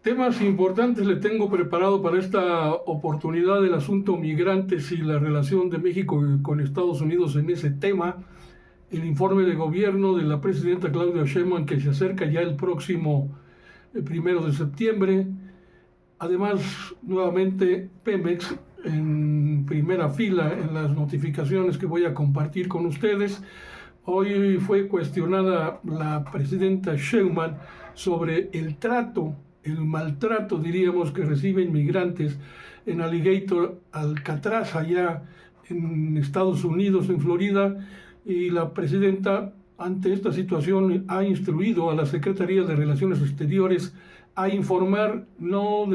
Temas importantes le tengo preparado para esta oportunidad: el asunto migrantes y la relación de México con Estados Unidos en ese tema, el informe de gobierno de la presidenta Claudia Sheinbaum que se acerca ya el próximo 1 de septiembre. Además, nuevamente Pemex en primera fila en las notificaciones que voy a compartir con ustedes. Hoy fue cuestionada la presidenta Sheinbaum sobre el maltrato, diríamos, que reciben migrantes en Alligator, Alcatraz, allá en Estados Unidos, en Florida, y la presidenta, ante esta situación, ha instruido a la Secretaría de Relaciones Exteriores a informar no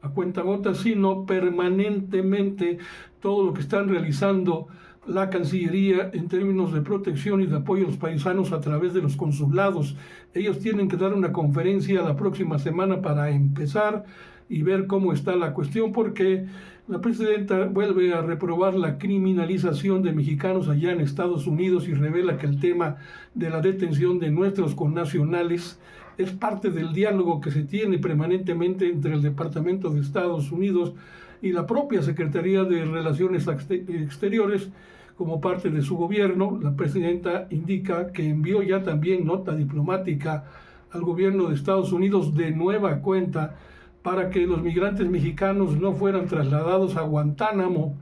a cuentagotas, sino permanentemente todo lo que están realizando la Cancillería en términos de protección y de apoyo a los paisanos a través de los consulados. Ellos tienen que dar una conferencia la próxima semana para empezar y ver cómo está la cuestión, porque la presidenta vuelve a reprobar la criminalización de mexicanos allá en Estados Unidos y revela que el tema de la detención de nuestros connacionales es parte del diálogo que se tiene permanentemente entre el Departamento de Estados Unidos y la propia Secretaría de Relaciones Exteriores como parte de su gobierno. La presidenta indica que envió ya también nota diplomática al gobierno de Estados Unidos de nueva cuenta para que los migrantes mexicanos no fueran trasladados a Guantánamo,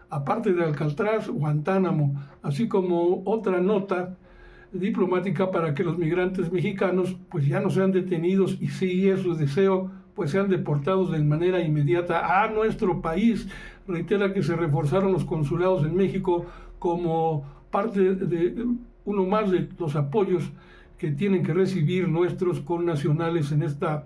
aparte de Alcatraz, Guantánamo, así como otra nota diplomática para que los migrantes mexicanos pues ya no sean detenidos y, si es su deseo, pues sean deportados de manera inmediata a nuestro país. Reitera que se reforzaron los consulados en México como parte de uno más de los apoyos que tienen que recibir nuestros connacionales en esta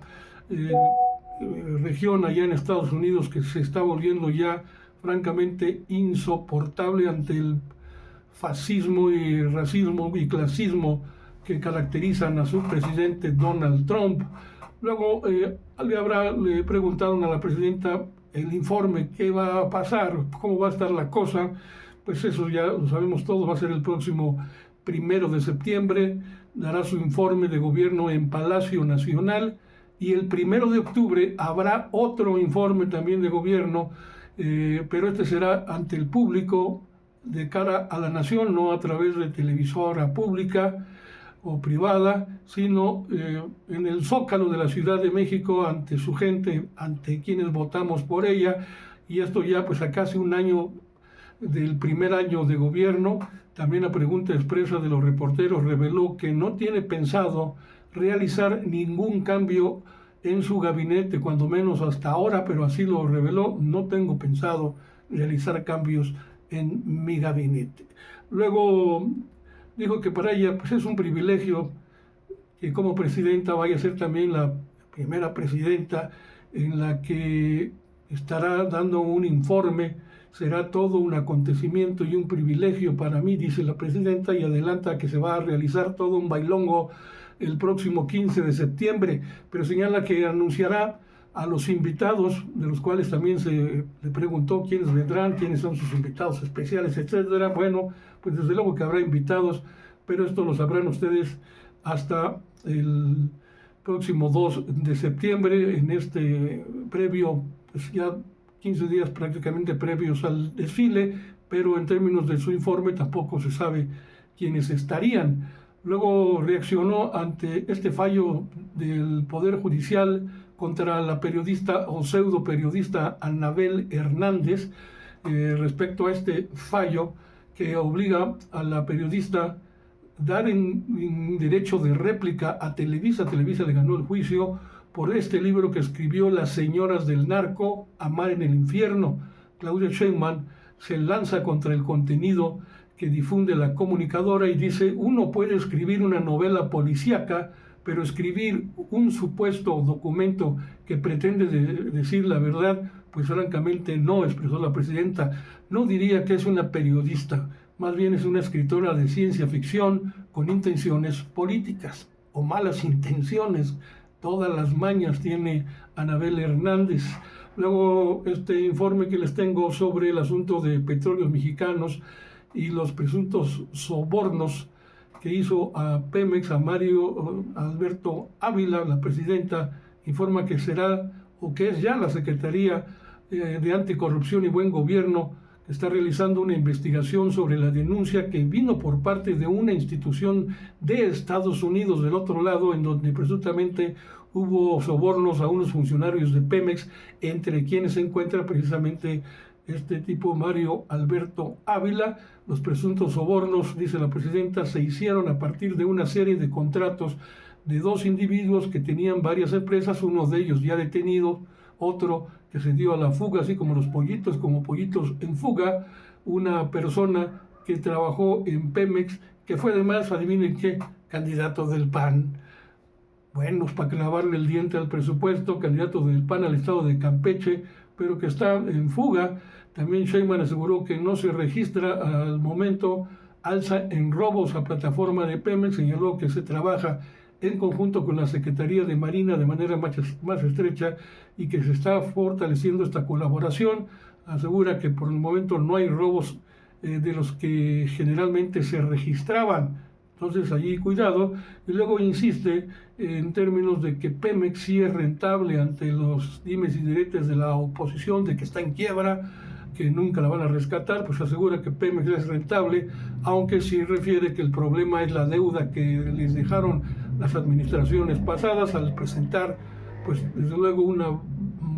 región allá en Estados Unidos, que se está volviendo ya francamente insoportable ante el fascismo y racismo y clasismo que caracterizan a su presidente Donald Trump. Luego le preguntaron a la presidenta el informe, qué va a pasar, cómo va a estar la cosa. Pues eso ya lo sabemos todos, va a ser el próximo 1 de septiembre, dará su informe de gobierno en Palacio Nacional, y el 1 de octubre habrá otro informe también de gobierno, pero este será ante el público, de cara a la nación, no a través de televisora pública o privada, sino en el Zócalo de la Ciudad de México, ante su gente, ante quienes votamos por ella. Y esto ya pues a casi un año del primer año de gobierno. También la pregunta expresa de los reporteros reveló que no tiene pensado realizar ningún cambio en su gabinete, cuando menos hasta ahora, pero así lo reveló: no tengo pensado realizar cambios en mi gabinete. Luego dijo que para ella pues es un privilegio que como presidenta vaya a ser también la primera presidenta en la que estará dando un informe. Será todo un acontecimiento y un privilegio para mí, dice la presidenta, y adelanta que se va a realizar todo un bailongo el próximo 15 de septiembre, pero señala que anunciará a los invitados, de los cuales también se le preguntó quiénes vendrán, quiénes son sus invitados especiales, etcétera. Bueno, pues desde luego que habrá invitados, pero esto lo sabrán ustedes hasta el próximo 2 de septiembre, en este previo, pues ya 15 días prácticamente previos al desfile, pero en términos de su informe tampoco se sabe quiénes estarían. Luego reaccionó ante este fallo del Poder Judicial contra la periodista o pseudo periodista Anabel Hernández, respecto a este fallo que obliga a la periodista dar en derecho de réplica a Televisa. Televisa le ganó el juicio por este libro que escribió Las Señoras del Narco, Amar en el Infierno. Claudia Sheinbaum se lanza contra el contenido que difunde la comunicadora y dice: uno puede escribir una novela policíaca, pero escribir un supuesto documento que pretende decir la verdad, pues francamente no, expresó la presidenta. No diría que es una periodista, más bien es una escritora de ciencia ficción con intenciones políticas o malas intenciones. Todas las mañas tiene Anabel Hernández. Luego, este informe que les tengo sobre el asunto de Petróleos Mexicanos y los presuntos sobornos que hizo a Pemex, a Mario Alberto Ávila, la presidenta informa que será o que es ya la Secretaría de Anticorrupción y Buen Gobierno que está realizando una investigación sobre la denuncia que vino por parte de una institución de Estados Unidos del otro lado, en donde presuntamente hubo sobornos a unos funcionarios de Pemex, entre quienes se encuentra precisamente este tipo Mario Alberto Ávila. Los presuntos sobornos, dice la presidenta, se hicieron a partir de una serie de contratos de dos individuos que tenían varias empresas, uno de ellos ya detenido, otro que se dio a la fuga, así como los pollitos, como pollitos en fuga, una persona que trabajó en Pemex, que fue además, adivinen qué, candidato del PAN. Bueno, para clavarle el diente al presupuesto, candidato del PAN al estado de Campeche, pero que está en fuga. También Sheinbaum aseguró que no se registra al momento alza en robos a plataforma de Pemex, señaló que se trabaja en conjunto con la Secretaría de Marina de manera más estrecha y que se está fortaleciendo esta colaboración. Asegura que por el momento no hay robos de los que generalmente se registraban. Entonces allí cuidado. Y luego insiste en términos de que Pemex sí es rentable ante los dimes y diretes de la oposición, de que está en quiebra, que nunca la van a rescatar. Pues asegura que Pemex es rentable, aunque sí refiere que el problema es la deuda que les dejaron las administraciones pasadas al presentar, pues desde luego una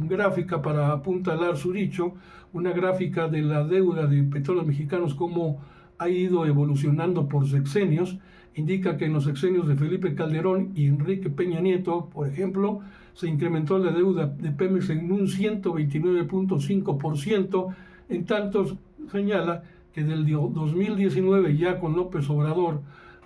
gráfica para apuntalar su dicho, una gráfica de la deuda de Petróleos Mexicanos, cómo ha ido evolucionando por sexenios. Indica que en los sexenios de Felipe Calderón y Enrique Peña Nieto, por ejemplo, se incrementó la deuda de Pemex en un 129.5%, en tanto señala que del 2019 ya con López Obrador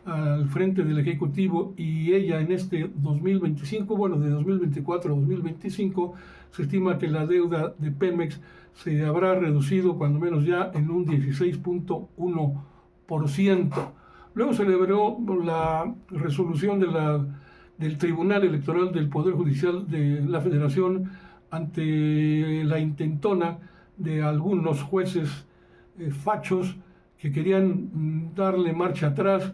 al frente del Ejecutivo y ella en este 2025, bueno, de 2024 a 2025, se estima que la deuda de Pemex se habrá reducido cuando menos ya en un 16.1%. Luego celebró la resolución del Tribunal Electoral del Poder Judicial de la Federación ante la intentona de algunos jueces fachos que querían darle marcha atrás,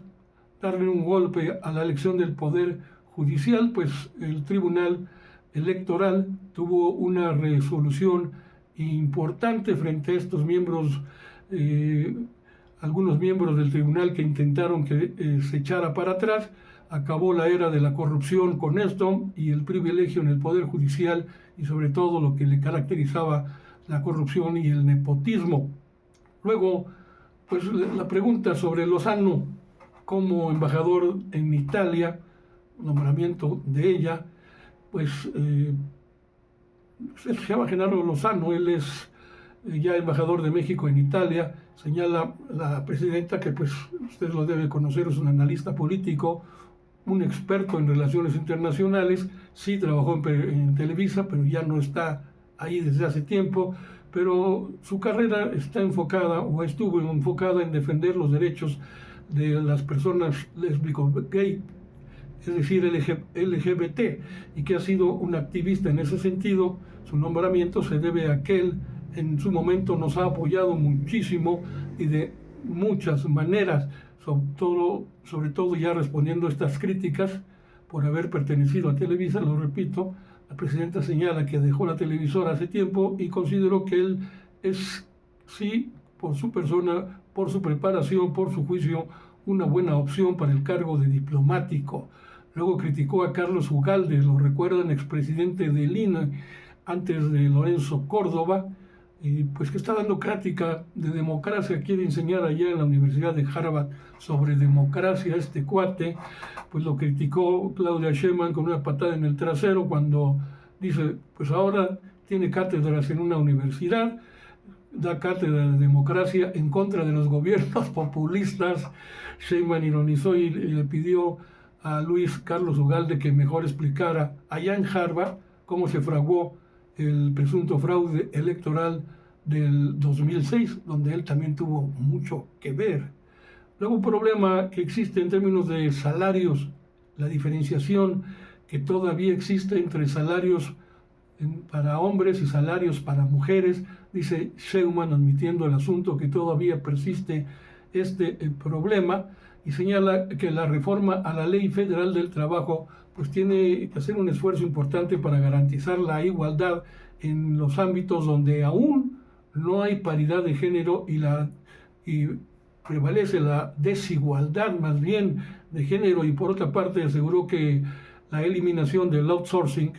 darle un golpe a la elección del Poder Judicial. Pues el Tribunal Electoral tuvo una resolución importante frente a estos miembros, algunos miembros del tribunal que intentaron que se echara para atrás. Acabó la era de la corrupción con esto y el privilegio en el Poder Judicial y sobre todo lo que le caracterizaba la corrupción y el nepotismo. Luego, pues la pregunta sobre Lozano como embajador en Italia, nombramiento de ella, pues se llama Genaro Lozano, él es ya embajador de México en Italia. Señala la presidenta que, pues, usted lo debe conocer, es un analista político, un experto en relaciones internacionales, sí trabajó en Televisa, pero ya no está ahí desde hace tiempo, pero su carrera está enfocada, o estuvo enfocada en defender los derechos de las personas lésbico-gay, es decir, LGBT, y que ha sido un activista en ese sentido. Su nombramiento se debe a que él en su momento nos ha apoyado muchísimo y de muchas maneras, sobre todo ya respondiendo a estas críticas por haber pertenecido a Televisa. Lo repito, la presidenta señala que dejó la televisora hace tiempo y consideró que él es, sí, por su persona, por su preparación, por su juicio, una buena opción para el cargo de diplomático. Luego criticó a Carlos Ugalde, lo recuerdan, expresidente del INE, antes de Lorenzo Córdoba, pues que está dando cátedra de democracia, quiere enseñar allá en la Universidad de Harvard sobre democracia. Este cuate, pues lo criticó Claudia Sheinbaum con una patada en el trasero cuando dice, pues ahora tiene cátedras en una universidad, da cátedra de democracia en contra de los gobiernos populistas. Sheinbaum ironizó y le pidió a Luis Carlos Ugalde que mejor explicara allá en Harvard cómo se fraguó el presunto fraude electoral del 2006, donde él también tuvo mucho que ver. Luego un problema que existe en términos de salarios, la diferenciación que todavía existe entre salarios para hombres y salarios para mujeres, dice Sheinbaum, admitiendo el asunto que todavía persiste este problema, y señala que la reforma a la Ley Federal del Trabajo pues tiene que hacer un esfuerzo importante para garantizar la igualdad en los ámbitos donde aún no hay paridad de género y prevalece la desigualdad más bien de género. Y por otra parte aseguró que la eliminación del outsourcing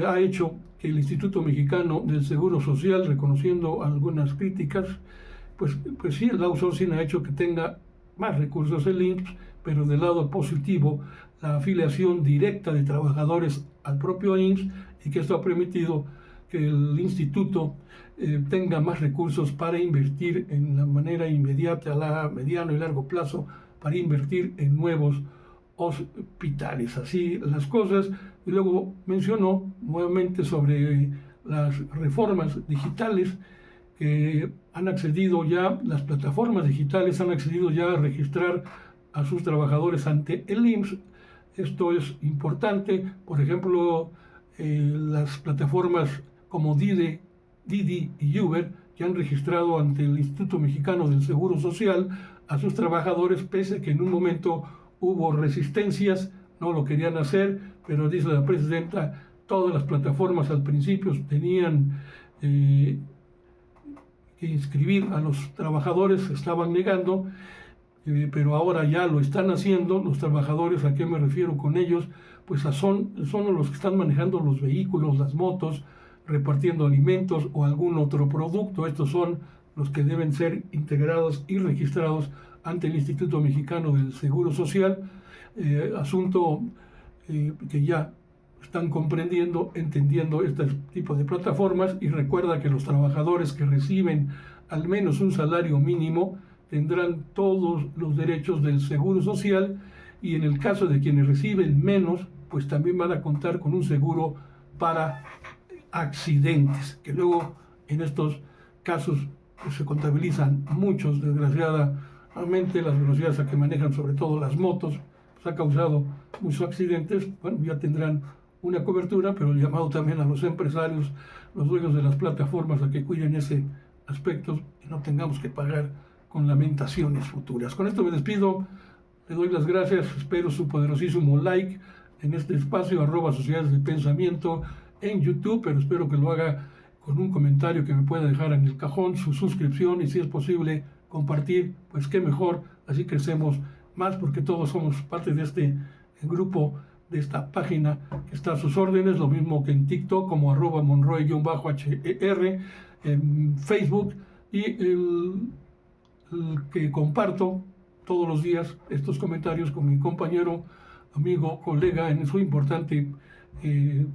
ha hecho que el Instituto Mexicano del Seguro Social, reconociendo algunas críticas, pues sí, el outsourcing ha hecho que tenga más recursos el IMSS, pero del lado positivo, la afiliación directa de trabajadores al propio IMSS, y que esto ha permitido que el instituto tenga más recursos para invertir en la manera inmediata, a mediano y largo plazo, para invertir en nuevos hospitales. Así las cosas. Y luego mencionó nuevamente sobre las reformas digitales que han accedido ya, las plataformas digitales han accedido ya a registrar a sus trabajadores ante el IMSS. Esto es importante. Por ejemplo, las plataformas como Didi y Uber, que han registrado ante el Instituto Mexicano del Seguro Social a sus trabajadores, pese a que en un momento hubo resistencias, no lo querían hacer, pero dice la presidenta, todas las plataformas al principio tenían que inscribir a los trabajadores, se estaban negando, pero ahora ya lo están haciendo. Los trabajadores, ¿a qué me refiero con ellos? Pues son los que están manejando los vehículos, las motos, repartiendo alimentos o algún otro producto. Estos son los que deben ser integrados y registrados ante el Instituto Mexicano del Seguro Social, asunto que ya están comprendiendo, entendiendo este tipo de plataformas. Y recuerda que los trabajadores que reciben al menos un salario mínimo tendrán todos los derechos del Seguro Social, y en el caso de quienes reciben menos, pues también van a contar con un seguro para accidentes, que luego en estos casos pues, se contabilizan muchos. Desgraciadamente las velocidades a que manejan, sobre todo las motos, pues, ha causado muchos accidentes. Bueno, ya tendrán una cobertura, pero el llamado también a los empresarios, los dueños de las plataformas, a que cuiden ese aspecto y no tengamos que pagar con lamentaciones futuras. Con esto me despido, le doy las gracias, espero su poderosísimo like en este espacio, @Sociedades de Pensamiento en YouTube, pero espero que lo haga con un comentario que me pueda dejar en el cajón, su suscripción, y si es posible compartir, pues qué mejor, así crecemos más, porque todos somos parte de este grupo, de esta página que está a sus órdenes, lo mismo que en TikTok como @Monroy_HER, en Facebook, y el que comparto todos los días estos comentarios con mi compañero, amigo, colega en su importante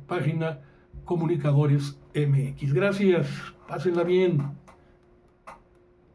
página Comunicadores MX. Gracias, pásenla bien.